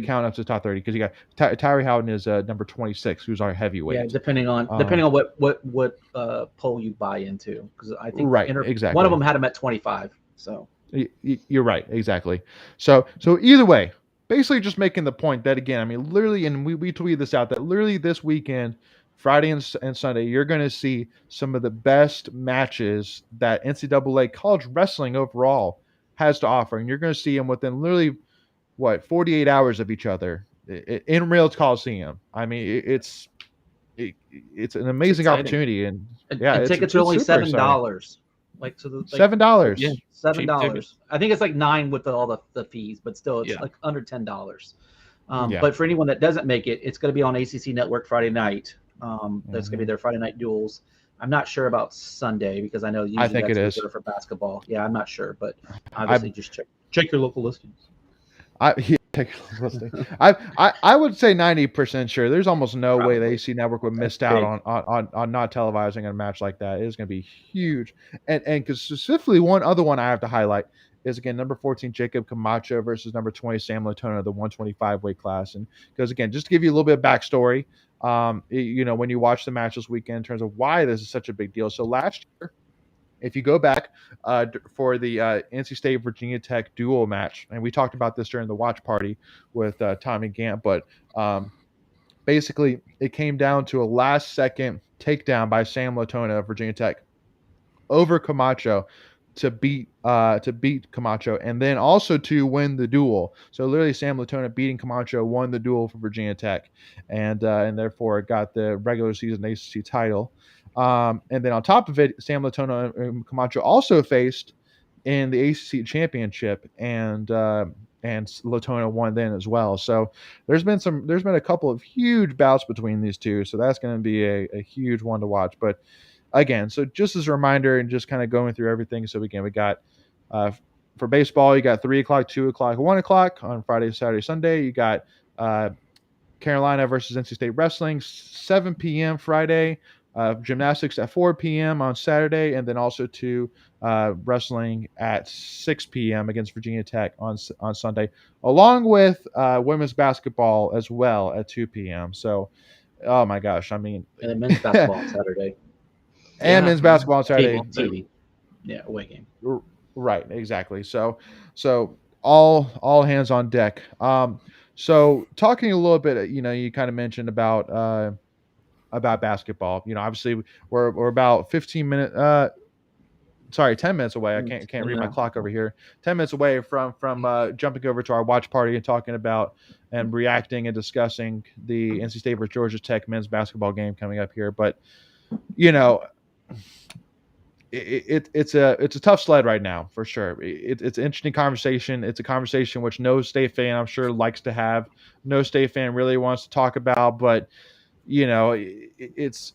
count up to top 30 because you got Tyree Howden is number 26, who's our heavyweight. Yeah, depending on what poll you buy into, because I think exactly one of them had him at 25. So you're right, exactly. So either way, basically just making the point that again, I mean, literally, and we tweeted this out that literally this weekend, Friday and Sunday, you're going to see some of the best matches that NCAA college wrestling overall has to offer. And you're going to see them within literally, 48 hours of each other in Reynolds Coliseum. I mean, it's an amazing opportunity. And tickets are only $7. Like so, the $7. Yeah. $7. I think it's like $9 with all the fees, but still, it's like under $10. But for anyone that doesn't make it, it's going to be on ACC Network Friday night. That's going to be their Friday night duels. I'm not sure about Sunday because I know usually that's reserved for basketball. Yeah, I'm not sure, but obviously just check your local listings. I would say 90% sure. There's almost no way the AC Network would miss out on not televising a match like that. It is going to be huge. And because specifically one other one I have to highlight is again number 14 Jacob Camacho versus number 20 Sam Latona, the 125 weight class. And because again, just to give you a little bit of backstory, when you watch the match this weekend in terms of why this is such a big deal. So last year, if you go back for the NC State Virginia Tech duel match, and we talked about this during the watch party with Tommy Gant, but basically it came down to a last second takedown by Sam Latona of Virginia Tech over Camacho to beat Camacho and then also to win the duel. So literally Sam Latona beating Camacho won the duel for Virginia Tech and therefore got the regular season ACC title. And then on top of it, Sam Latona and Camacho also faced in the ACC championship, and Latona won then as well. So there's been a couple of huge bouts between these two. So that's going to be a huge one to watch. But again, so just as a reminder and just kind of going through everything. So again, we got for baseball, you got 3 o'clock, 2 o'clock, 1 o'clock on Friday, Saturday, Sunday. You got Carolina versus NC State wrestling, 7 p.m. Friday. Gymnastics at 4 p.m. on Saturday, and then also to wrestling at 6 p.m. against Virginia Tech on Sunday, along with women's basketball as well at 2 p.m. So, oh my gosh, I mean, and then men's basketball on Saturday, and men's basketball on Saturday, TV. Yeah, away game. Right, exactly. So all hands on deck. So talking a little bit, you kind of mentioned about basketball. Obviously we're about 10 minutes away. I can't read my clock over here. 10 minutes away from jumping over to our watch party and talking about and reacting and discussing the NC State versus Georgia Tech men's basketball game coming up here. But it's a tough sled right now for sure. It's an interesting conversation. It's a conversation which no State fan I'm sure likes to have. No State fan really wants to talk about, but it's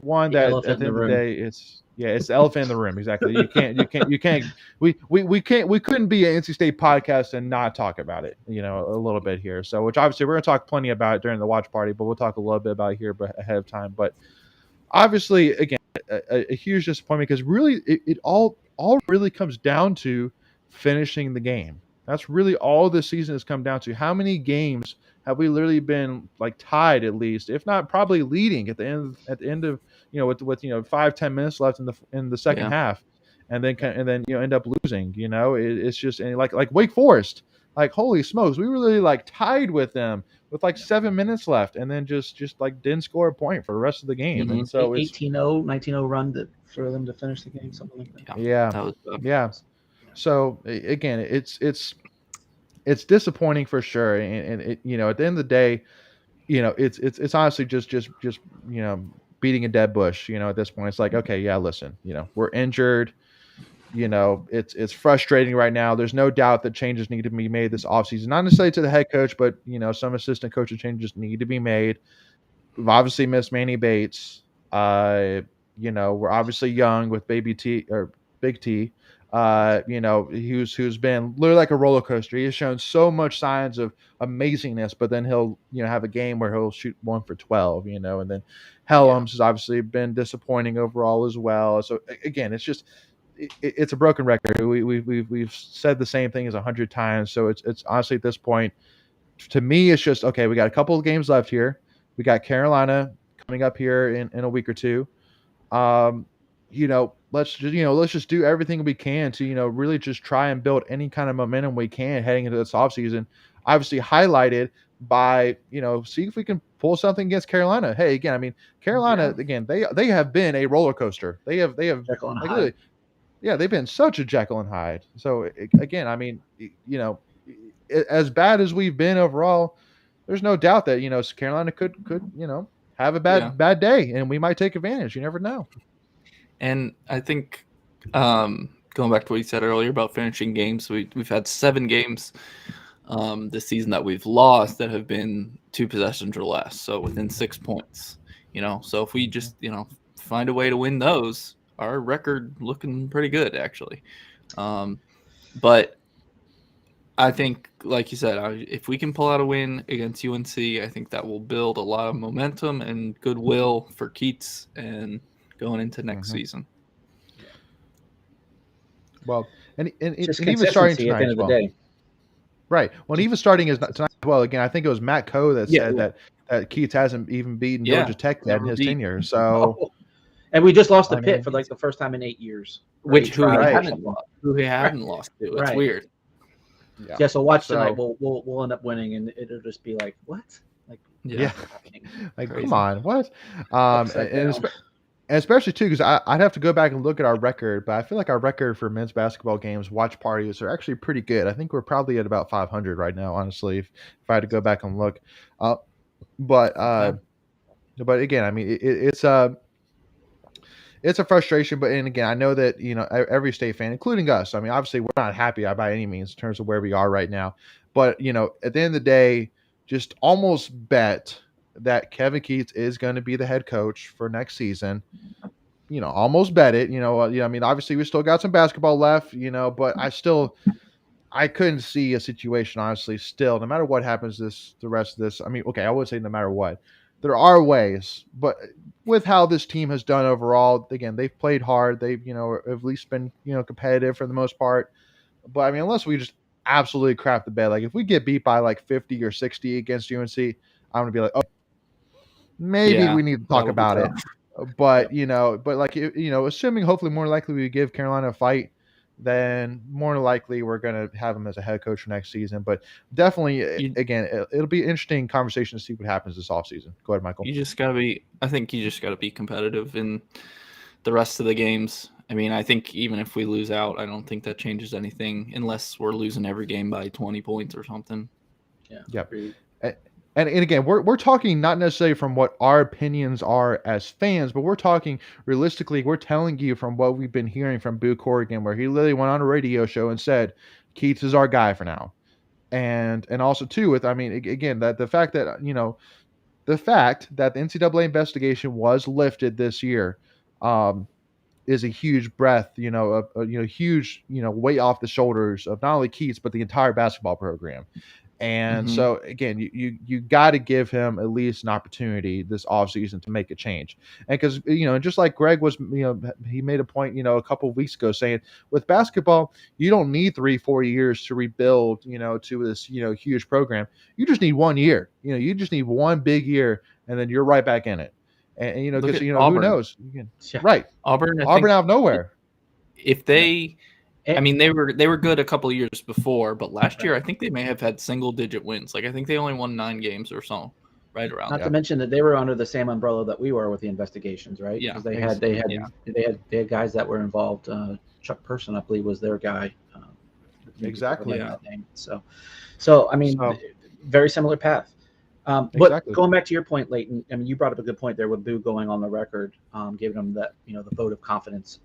one that at the end of the day, it's the elephant in the room. Exactly. We couldn't be an NC State podcast and not talk about it, a little bit here. So, which obviously we're going to talk plenty about it during the watch party, but we'll talk a little bit about it here ahead of time. But obviously, again, a huge disappointment because really it all really comes down to finishing the game. That's really all this season has come down to. How many games have we literally been like tied at least, if not probably leading at the end of with 5-10 minutes left in the second half, and then end up losing. It's just like Wake Forest, like holy smokes, we were really like tied with them with like 7 minutes left, and then just like didn't score a point for the rest of the game. And so 18-0, 19-0 run for them to finish the game, something like that. Yeah. So again, it's disappointing for sure, and it, at the end of the day, it's honestly just beating a dead bush. At this point, it's like, okay, yeah, listen, we're injured. It's frustrating right now. There's no doubt that changes need to be made this offseason, not necessarily to the head coach, but some assistant coaching changes need to be made. We've obviously missed Manny Bates. We're obviously young with Big T. Who's been literally like a roller coaster. He has shown so much signs of amazingness, but then he'll have a game where he'll shoot 1 for 12, and then Helms has obviously been disappointing overall as well. So again, it's just it's a broken record. We've said the same thing as 100 times. So it's honestly at this point, to me, it's just okay. We got a couple of games left here. We got Carolina coming up here in a week or two. Let's just do everything we can to really just try and build any kind of momentum we can heading into this offseason. Obviously highlighted by see if we can pull something against Carolina. Hey, again, I mean Carolina again, they have been a roller coaster. They have Jekyll and Hyde. They've been such a Jekyll and Hyde. So again, I mean as bad as we've been overall, there's no doubt that Carolina could have a bad day, and we might take advantage. You never know. And I think Going back to what you said earlier about finishing games, we've had 7 games this season that we've lost that have been 2 possessions or less, so within 6 points. So if we just find a way to win those, our record looking pretty good actually. But I think, like you said, if we can pull out a win against UNC, I think that will build a lot of momentum and goodwill for Keats and going into next season. Well, and Just even starting consistency at the tonight end as of the well. day. Right. Well, even starting tonight as well. Again, I think it was Matt Coe that Yeah, said that Keats hasn't even beaten Yeah, Georgia Tech yet in never his beat. tenure. So, And we just lost to I Pitt mean, for like the first time in 8 years. Which who he Right. hadn't lost to. It's Right. weird. Yeah. So watch tonight. We'll end up winning, and it'll just be like, what? Like, yeah. what's happening? Like, Crazy. come on, what? Upside And down. especially too, because I'd have to go back and look at our record, but I feel like our record for men's basketball games, watch parties, are actually pretty good. I think we're probably at about 500 right now, honestly, if I had to go back and look. But again, I mean, it's a frustration. But and again, I know that every state fan, including us, I mean, obviously we're not happy by any means in terms of where we are right now. But at the end of the day, just almost bet that Kevin Keats is going to be the head coach for next season. Almost bet it. I mean, obviously we still got some basketball left. But I couldn't see a situation, honestly, still, no matter what happens the rest of this. I mean, okay, I would say no matter what. There are ways, but with how this team has done overall, again, they've played hard. They've, at least been, competitive for the most part. But I mean, unless we just absolutely crap the bed, like if we get beat by like 50 or 60 against UNC, I'm going to be like, oh, maybe we need to talk about it. But, but like, assuming hopefully more likely we give Carolina a fight, then more than likely we're going to have him as a head coach for next season. But definitely, again, it'll be an interesting conversation to see what happens this offseason. Go ahead, Michael. I think you just got to be competitive in the rest of the games. I mean, I think even if we lose out, I don't think that changes anything unless we're losing every game by 20 points or something. Yeah. Yep. And again, we're talking not necessarily from what our opinions are as fans, but we're talking realistically. We're telling you from what we've been hearing from Boo Corrigan, where he literally went on a radio show and said, Keats is our guy for now. And also too, with, I mean, again, that the fact that, the NCAA investigation was lifted this year, is a huge breath, huge, weight off the shoulders of not only Keats, but the entire basketball program. And so again, you got to give him at least an opportunity this offseason to make a change. And because, just like Greg was, he made a point, a couple of weeks ago saying with basketball, you don't need 3-4 years to rebuild, to this, huge program. You just need 1 year, you just need one big year and then you're right back in it. And because, who knows? Right. Auburn out of nowhere. If they, I mean, they were good a couple of years before, but last year I think they may have had single-digit wins. Like I think they only won 9 games or so, right around. Not to mention that they were under the same umbrella that we were with the investigations, right? Yeah, they had guys that were involved. Chuck Person, I believe, was their guy. Exactly. That name. So I mean, very similar path. But going back to your point, Leighton, I mean, you brought up a good point there with Boo going on the record, giving them that, the vote of confidence.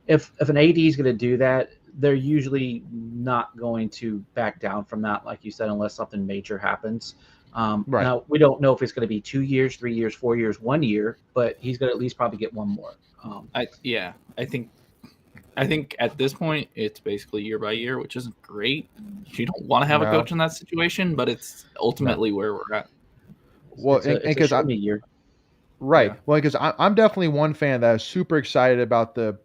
If an AD is going to do that, they're usually not going to back down from that, like you said, unless something major happens. Right. Now, we don't know if it's going to be 2 years, 3 years, 4 years, 1 year, but he's going to at least probably get one more. I think at this point it's basically year by year, which isn't great. You don't want to have a coach in that situation, but it's ultimately where we're at. Well, because I'm year. Right. Yeah. Well, because I'm definitely one fan that is super excited about the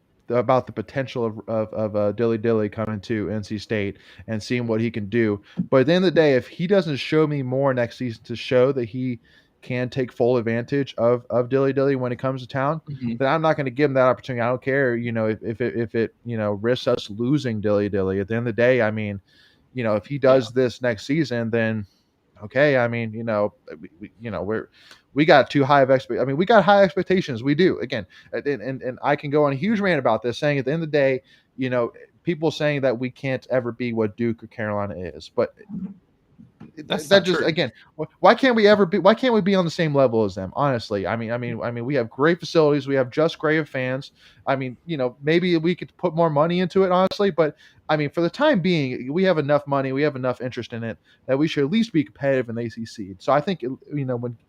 potential of Dilly Dilly coming to NC State and seeing what he can do. But at the end of the day, if he doesn't show me more next season to show that he can take full advantage of Dilly Dilly when it comes to town, then I'm not going to give him that opportunity. I don't care, if it risks us losing Dilly Dilly. At the end of the day, I mean, if he does this next season, then okay. I mean, we got too high of I mean, we got high expectations. We do, again, and I can go on a huge rant about this, saying at the end of the day, people saying that we can't ever be what Duke or Carolina is, but That's that not just true. again, why can't we be on the same level as them? Honestly, I mean, we have great facilities, we have just great fans. I mean, maybe we could put more money into it, honestly, but I mean, for the time being, we have enough money, we have enough interest in it that we should at least be competitive in the ACC. So I think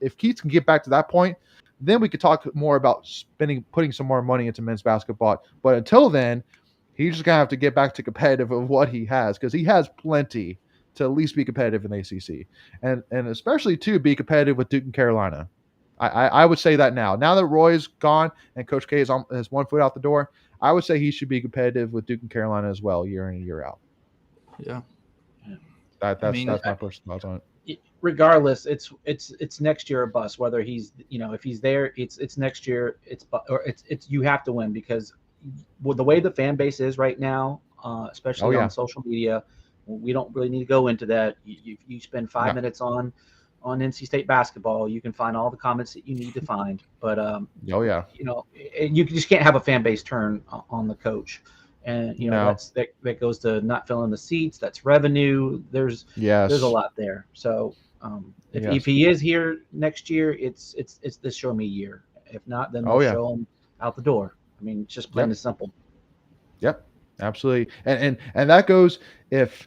if Keats can get back to that point, then we could talk more about putting some more money into men's basketball. But until then, he's just gonna have to get back to competitive of what he has, because he has plenty to at least be competitive in the ACC, and especially to be competitive with Duke and Carolina. I would say that now that Roy's gone and Coach K has one foot out the door, I would say he should be competitive with Duke and Carolina as well, year in and year out. Yeah, that's my personal thoughts on it. Regardless, it's next year or bust. Whether he's if he's there, it's next year. It's you have to win, because the way the fan base is right now, especially on social media, we don't really need to go into that. You spend 5 minutes on NC State basketball, you can find all the comments that you need to find. But you just can't have a fan base turn on the coach. And that goes to not filling the seats. That's revenue. There's a lot there. So if he is here next year, it's this show me year. If not, then they'll show him out the door. I mean, it's just plain and simple. Yep, absolutely. And that goes if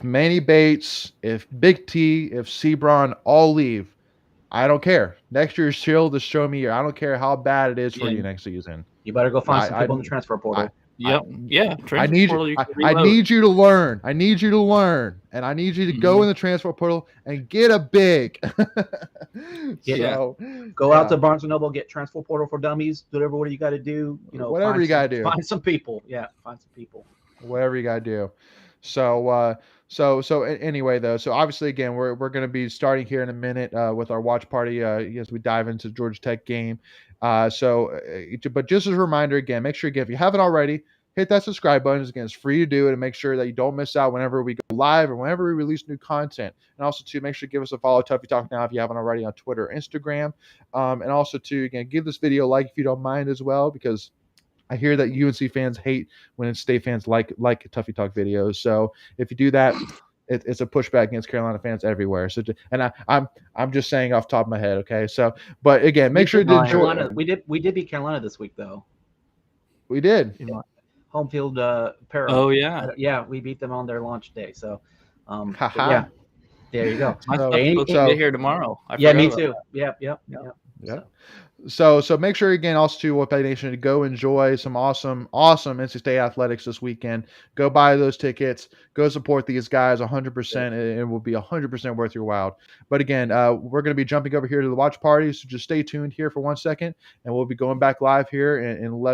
Manny Bates, if Big T, if Sebron all leave, I don't care. Next year's still the show me year. I don't care how bad it is for you next season. You better go find some people in the transfer portal. I need you to learn. I need you to learn, and I need you to go in the transfer portal and get a big. Go out to Barnes & Noble, get transfer portal for dummies. Whatever you got to do. Whatever you got to do. Find some people. Yeah, find some people. Whatever you got to do. So anyway, though, so obviously again we're going to be starting here in a minute with our watch party as we dive into the Georgia Tech game. But just as a reminder, again, make sure again, if you haven't already, hit that subscribe button. Again, it's free to do it, and make sure that you don't miss out whenever we go live or whenever we release new content. And also to make sure to give us a follow, Tuffy Talk Now, if you haven't already, on Twitter or Instagram. And also to again give this video a like if you don't mind as well, because I hear that UNC fans hate when State fans like Tuffy Talk videos. So if you do that, it's a pushback against Carolina fans everywhere. So, and I'm just saying off the top of my head, okay. So, but again, make sure to enjoy. We did beat Carolina this week, though. We did. Home field para. Oh yeah, we beat them on their launch day. So, yeah, there you go. I'm supposed to be here tomorrow. Me too. Yep. So make sure again also to Whoopie Nation to go enjoy some awesome NC State athletics this weekend. Go buy those tickets. Go support these guys 100%. It will be 100% worth your while. But again, we're going to be jumping over here to the watch party, so just stay tuned here for 1 second, and we'll be going back live here in less